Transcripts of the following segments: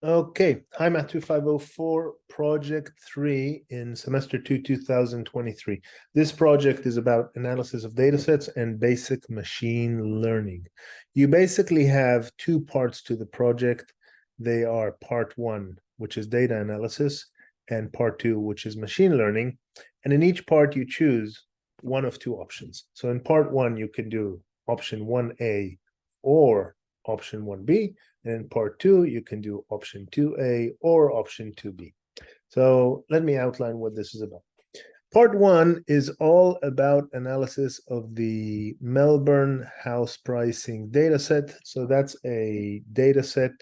Okay, hi, Math 2504, project 3 in semester 2, 2023. This project is about analysis of datasets and basic machine learning. You basically have two parts to the project. They are part 1, which is data analysis, and part 2, which is machine learning. And in each part, you choose one of two options. So in part 1, you can do option 1A or option 1B. And in part 2, you can do option 2A or option 2B. So let me outline what this is about. Part 1 is all about analysis of the Melbourne house pricing data set. So that's a data set.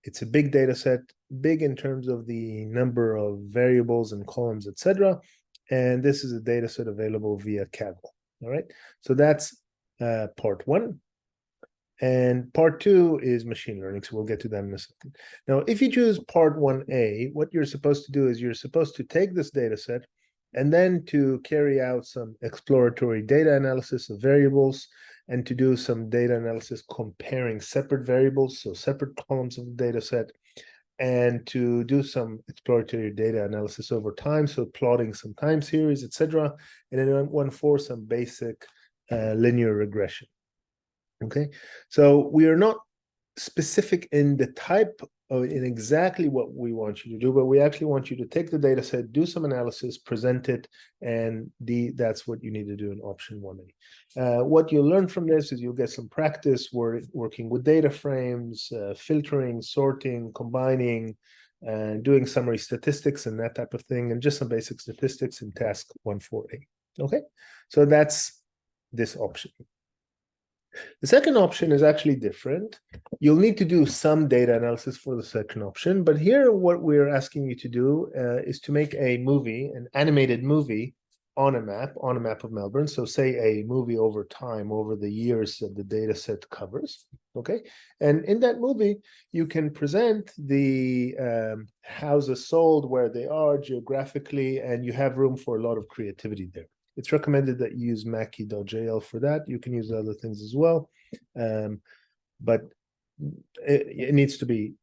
It's a big data set, big in terms of the number of variables and columns, etc. And this is a data set available via Kaggle. All right. So that's part 1. And part 2 is machine learning. So we'll get to that in a second. Now, if you choose part 1A, what you're supposed to do is you're supposed to take this data set and then to carry out some exploratory data analysis of variables and to do some data analysis comparing separate variables, so separate columns of the data set, and to do some exploratory data analysis over time, so plotting some time series, etc. And then one for some basic linear regression. Okay, so we are not specific in the type of in exactly what we want you to do, but we actually want you to take the data set, do some analysis, present it, and that's what you need to do in option 1A. What you'll learn from this is you'll get some practice working with data frames, filtering, sorting, combining, and doing summary statistics and that type of thing, and just some basic statistics in task 1.4a. Okay, so that's this option. The second option is actually different. You'll need to do some data analysis for the second option, but here what we're asking you to do is to make a movie, an animated movie on a map of Melbourne. So say a movie over time, over the years that the data set covers, okay? And in that movie, you can present the houses sold, where they are geographically, and you have room for a lot of creativity there. It's recommended that you use Mackie.jl for that. You can use other things as well, but it needs to be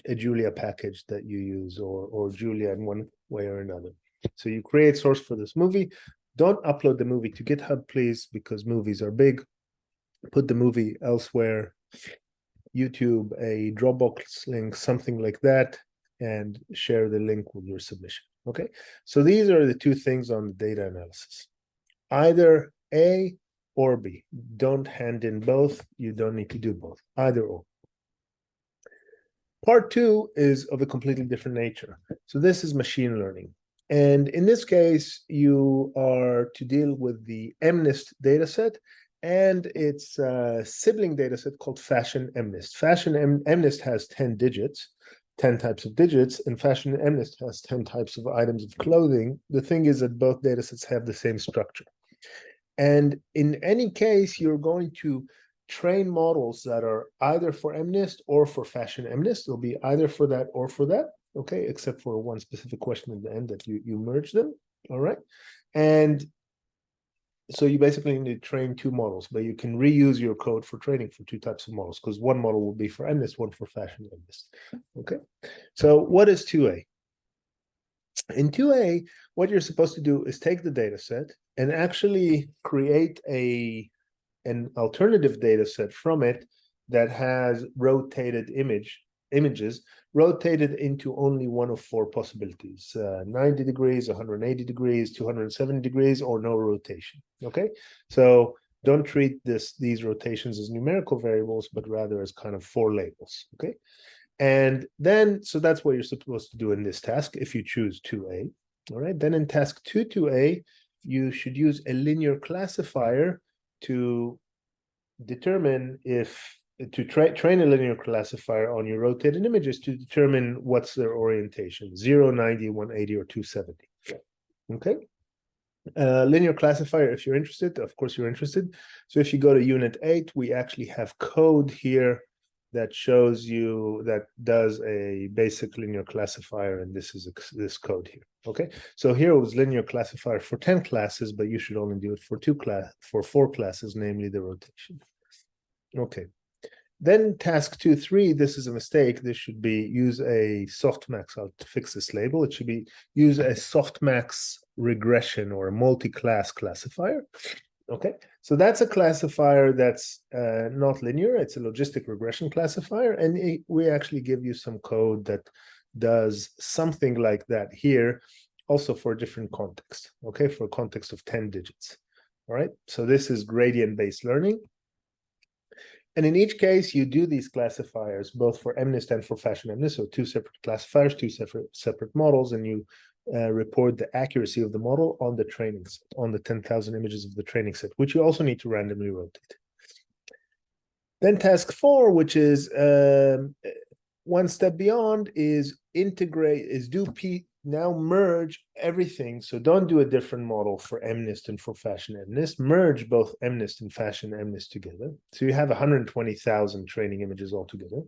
a Julia package that you use, or Julia in one way or another. So you create source for this movie. Don't upload the movie to GitHub, please, because movies are big. Put the movie elsewhere, YouTube, a Dropbox link, something like that, and share the link with your submission. Okay, so these are the two things on the data analysis. Either A or B. Don't hand in both. You don't need to do both. Either or. Part 2 is of a completely different nature. So this is machine learning. And in this case, you are to deal with the MNIST dataset and its sibling dataset called Fashion MNIST. Fashion MNIST has 10 digits. 10 types of digits, and Fashion MNIST has 10 types of items of clothing. The thing is that both datasets have the same structure. And in any case, you're going to train models that are either for MNIST or for Fashion MNIST. It'll be either for that or for that, okay, except for one specific question at the end that you merge them, all right? And so you basically need to train two models, but you can reuse your code for training for two types of models, because one model will be for MNIST, one for Fashion MNIST. Okay, so what is 2A? In 2A, what you're supposed to do is take the data set and actually create an alternative data set from it that has rotated images rotated into only one of four possibilities: 90 degrees, 180 degrees, 270 degrees, or no rotation. Okay, so don't treat these rotations as numerical variables, but rather as kind of four labels. Okay, and then so that's what you're supposed to do in this task if you choose 2A. All right, then in task 2A, you should use a linear classifier to determine if to train a linear classifier on your rotated images to determine what's their orientation: 0, 90, 180, or 270. Okay, linear classifier, if you're interested, of course you're interested. So if you go to unit 8, we actually have code here that shows you, that does a basic linear classifier, and this is this code here. Okay, so here was linear classifier for 10 classes, but you should only do it for 4 classes, namely the rotation. Okay, Then task 2.3, this is a mistake. This should be use a softmax. I'll fix this label. It should be use a softmax regression or a multi-class classifier. Okay, so that's a classifier that's not linear. It's a logistic regression classifier, and we actually give you some code that does something like that here, also for a different context. Okay, for a context of 10 digits. All right, so this is gradient-based learning. And in each case, you do these classifiers, both for MNIST and for fashion MNIST, so two separate classifiers, two separate models, and you report the accuracy of the model on the training set, on the 10,000 images of the training set, which you also need to randomly rotate. Then task 4, which is one step beyond, is now merge everything. So don't do a different model for MNIST and for fashion MNIST. Merge both MNIST and fashion MNIST together. So you have 120,000 training images altogether.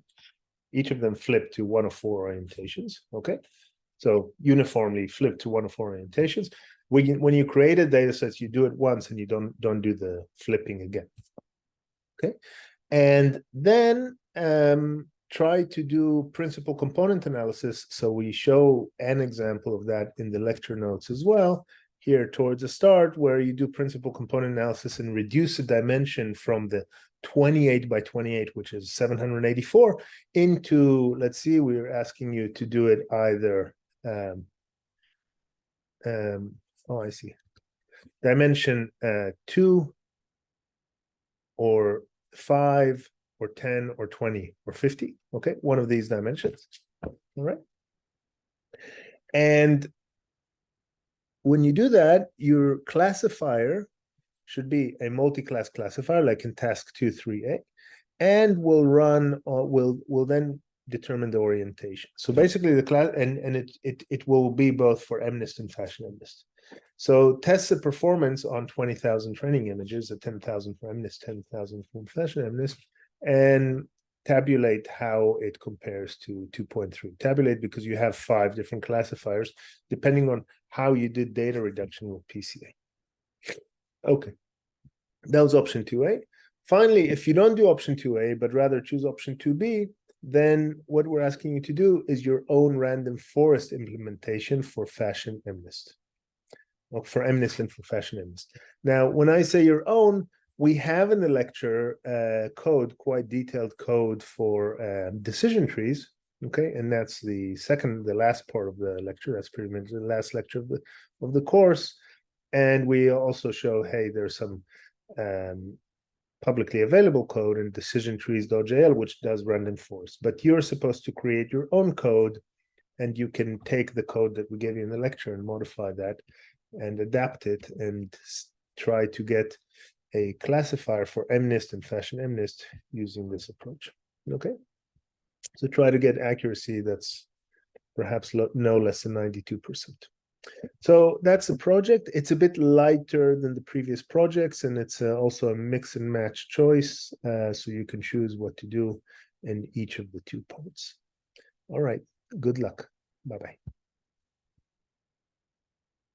Each of them flip to one of four orientations. Okay, so uniformly flip to one of four orientations. When you create a data set, you do it once and you don't do the flipping again. Okay, and then try to do principal component analysis. So we show an example of that in the lecture notes as well, here towards the start, where you do principal component analysis and reduce the dimension from the 28 by 28, which is 784, into, let's see, we're asking you to do it either, oh, I see, dimension 2 or 5 or 10 or 20 or 50, okay, one of these dimensions. All right, and when you do that, your classifier should be a multi-class classifier, like in task 2.3a, and will then determine the orientation. So basically the class, and it will be both for MNIST and fashion MNIST. So test the performance on 20,000 training images, at 10,000 for MNIST, 10,000 for fashion MNIST, and tabulate how it compares to 2.3. Tabulate because you have 5 different classifiers, depending on how you did data reduction with PCA. Okay, that was option 2A. Finally, if you don't do option 2A, but rather choose option 2B, then what we're asking you to do is your own random forest implementation for fashion MNIST. Or for MNIST and for fashion MNIST. Now, when I say your own, we have in the lecture code, quite detailed code for decision trees, okay? And that's the last part of the lecture. That's pretty much the last lecture of the course. And we also show, hey, there's some publicly available code in decisiontrees.jl, which does random forest. But you're supposed to create your own code, and you can take the code that we gave you in the lecture and modify that and adapt it and try to get a classifier for MNIST and fashion MNIST using this approach. Okay, so try to get accuracy that's perhaps no less than 92%. So that's the project. It's a bit lighter than the previous projects, and it's also a mix and match choice, so you can choose what to do in each of the 2 parts. All right, good luck. Bye-bye.